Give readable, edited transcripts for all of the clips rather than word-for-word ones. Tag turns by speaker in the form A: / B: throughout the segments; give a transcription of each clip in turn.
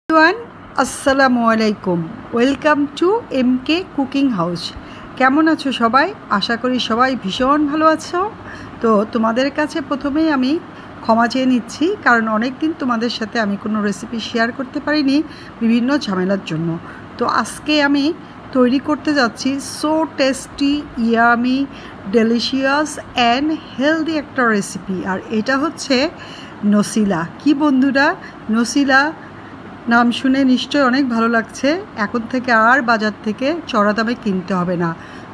A: Everyone, আসসালামু আলাইকুম। Welcome to MK cooking house. কেমন আছো সবাই? আশা করি সবাই ভীষণ ভালো আছো। তো তোমাদের কাছে প্রথমেই আমি ক্ষমা চেয়ে নিচ্ছি, কারণ অনেক দিন তোমাদের সাথে আমি কোনো রেসিপি শেয়ার করতে পারিনি বিভিন্ন ঝামেলার জন্য। তো আজকে আমি তৈরি করতে যাচ্ছি so tasty, yummy, delicious and healthy একটা রেসিপি। আর এটা হচ্ছে নসিলা। কি বন্ধুরা, নসিলা নাম শুনে নিশ্চয় অনেক ভালো লাগছে। এখন থেকে আর বাজার থেকে চড়া দামে কিনতে হবে না,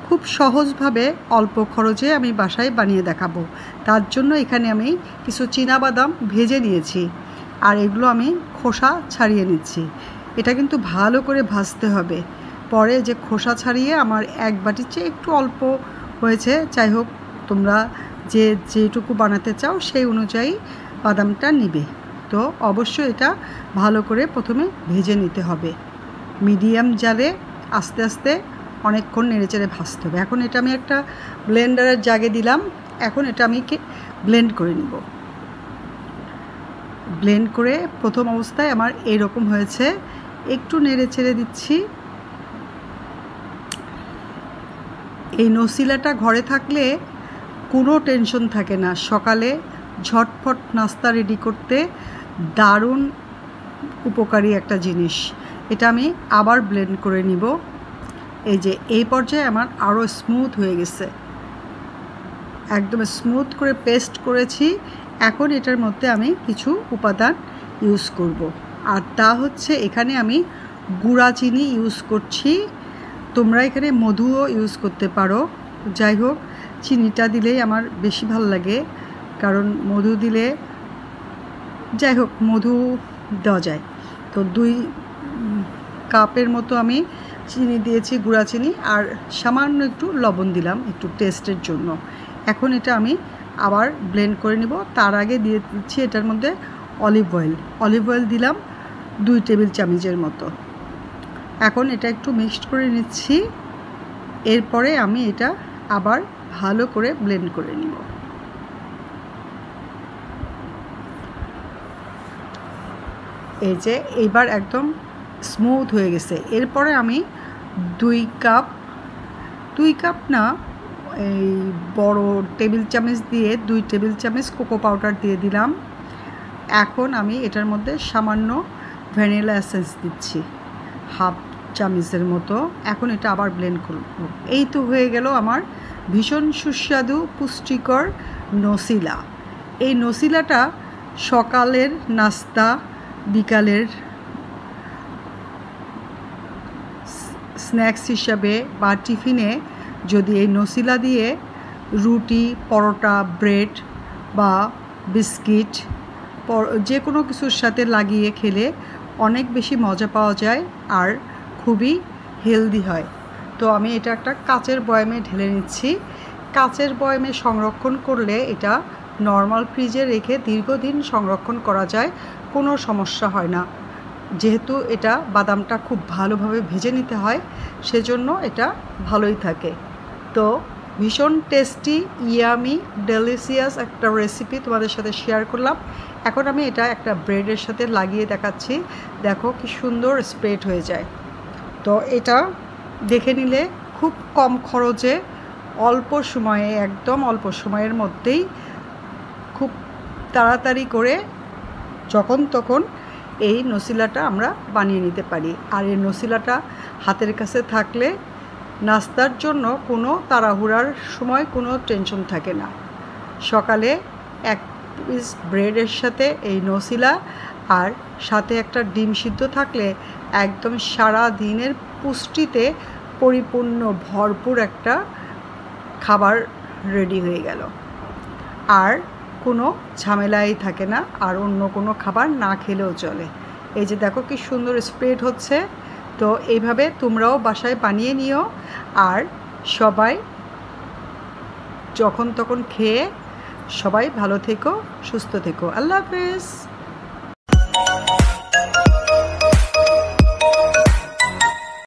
A: খুব সহজভাবে অল্প খরচে আমি বাসায় বানিয়ে দেখাবো। তার জন্য এখানে আমি কিছু চীনাবাদাম ভেজে নিয়েছি, আর এগুলো আমি খোসা ছাড়িয়ে নিচ্ছি। এটা কিন্তু ভালো করে ভাজতে হবে, পরে যে খোসা ছাড়িয়ে আমার এক বাটির চেয়ে একটু অল্প হয়েছে। যাই হোক, তোমরা যেটুকু বানাতে চাও সেই অনুযায়ী বাদামটা নিবে। তো অবশ্যই এটা ভালো করে প্রথমে ভেজে নিতে হবে, মিডিয়াম জালে আস্তে আস্তে অনেকক্ষণ নেড়েচেড়ে ভাজতে হবে। এখন এটা আমি একটা ব্লেন্ডারের জাগে দিলাম। এখন এটা আমি ব্লেন্ড করে নিব। ব্লেন্ড করে প্রথম অবস্থায় আমার এরকম হয়েছে, একটু নেড়েচেড়ে দিচ্ছি। এই নসিলাটা ঘরে থাকলে কোনো টেনশন থাকে না, সকালে ঝটফট নাস্তা রেডি করতে দারুণ উপকারী একটা জিনিস। এটা আমি আবার ব্লেন্ড করে নিব। এই যে এই পর্যায়ে আমার আরও স্মুথ হয়ে গেছে, একদম স্মুথ করে পেস্ট করেছি। এখন এটার মধ্যে আমি কিছু উপাদান ইউজ করব, আর তা হচ্ছে এখানে আমি গুঁড়া চিনি ইউজ করছি। তোমরা এখানে মধুও ইউজ করতে পারো। যাই হোক, চিনিটা দিলেই আমার বেশি ভালো লাগে, কারণ মধু দিলে, যাই হোক, মধু দেওয়া যায়। তো 2 কাপের মতো আমি চিনি দিয়েছি, গুঁড়া চিনি, আর সামান্য একটু লবণ দিলাম একটু টেস্টের জন্য। এখন এটা আমি আবার ব্লেন্ড করে নিব। তার আগে দিয়ে দিচ্ছি এটার মধ্যে অলিভ অয়েল দিলাম 2 টেবিল চামচের মতো। এখন এটা একটু মিক্সড করে নিচ্ছি। এরপরে আমি এটা আবার ভালো করে ব্লেন্ড করে নিব। এই যে এইবার একদম স্মুথ হয়ে গেছে। এরপরে আমি 2 কাপ না, এই বড় টেবিল চামচ দিয়ে 2 টেবিল চামচ কোকো পাউডার দিয়ে দিলাম। এখন আমি এটার মধ্যে সামান্য ভ্যানিলা এসেন্স দিচ্ছি, হাফ চামচের মতো। এখন এটা আবার ব্লেন্ড করব। এই তো হয়ে গেল আমার ভীষণ সুস্বাদু পুষ্টিকর নসিলা। এই নসিলাটা সকালের নাস্তা, বিকালের স্ন্যাক্স হিসাবে বা টিফিনে যদি এই নসিলা দিয়ে রুটি, পরোটা, ব্রেড বা বিস্কিট যে কোনো কিছুর সাথে লাগিয়ে খেলে অনেক বেশি মজা পাওয়া যায়, আর খুবই হেলদি হয়। তো আমি এটা একটা কাচের বয়ামে ঢেলে নিচ্ছি। কাচের বয়ামে সংরক্ষণ করলে এটা নর্মাল ফ্রিজে রেখে দীর্ঘদিন সংরক্ষণ করা যায়, কোনো সমস্যা হয় না। যেহেতু এটা বাদামটা খুব ভালোভাবে ভেজে নিতে হয়, সেজন্য এটা ভালোই থাকে। তো ভীষণ টেস্টি, ইয়ামি, ডেলিশিয়াস একটা রেসিপি তোমাদের সাথে শেয়ার করলাম। এখন আমি এটা একটা ব্রেডের সাথে লাগিয়ে দেখাচ্ছি। দেখো কি সুন্দর স্প্রেড হয়ে যায়। তো এটা দেখে নিলে খুব কম খরচে, অল্প সময়ে, একদম অল্প সময়ের মধ্যেই খুব তাড়াতাড়ি করে যখন তখন এই নসিলাটা আমরা বানিয়ে নিতে পারি। আর এই নসিলাটা হাতের কাছে থাকলে নাস্তার জন্য কোনো তাড়াহুড়ার সময় কোনো টেনশন থাকে না। সকালে 1 পিস ব্রেডের সাথে এই নসিলা আর সাথে একটা ডিম সিদ্ধ থাকলে একদম সারা দিনের পুষ্টিতে পরিপূর্ণ ভরপুর একটা খাবার রেডি হয়ে গেল, আর কোনো ঝামেলাই থাকে না, আর অন্য কোনো খাবার না খেলেও চলে। এই যে দেখো কি সুন্দর স্প্রেড হচ্ছে। তো এইভাবে তোমরাও বাসায় বানিয়ে নিও, আর সবাই যখন তখন খেয়ে সবাই ভালো থেকো, সুস্থ থেকো। আল্লাহ হাফেজ।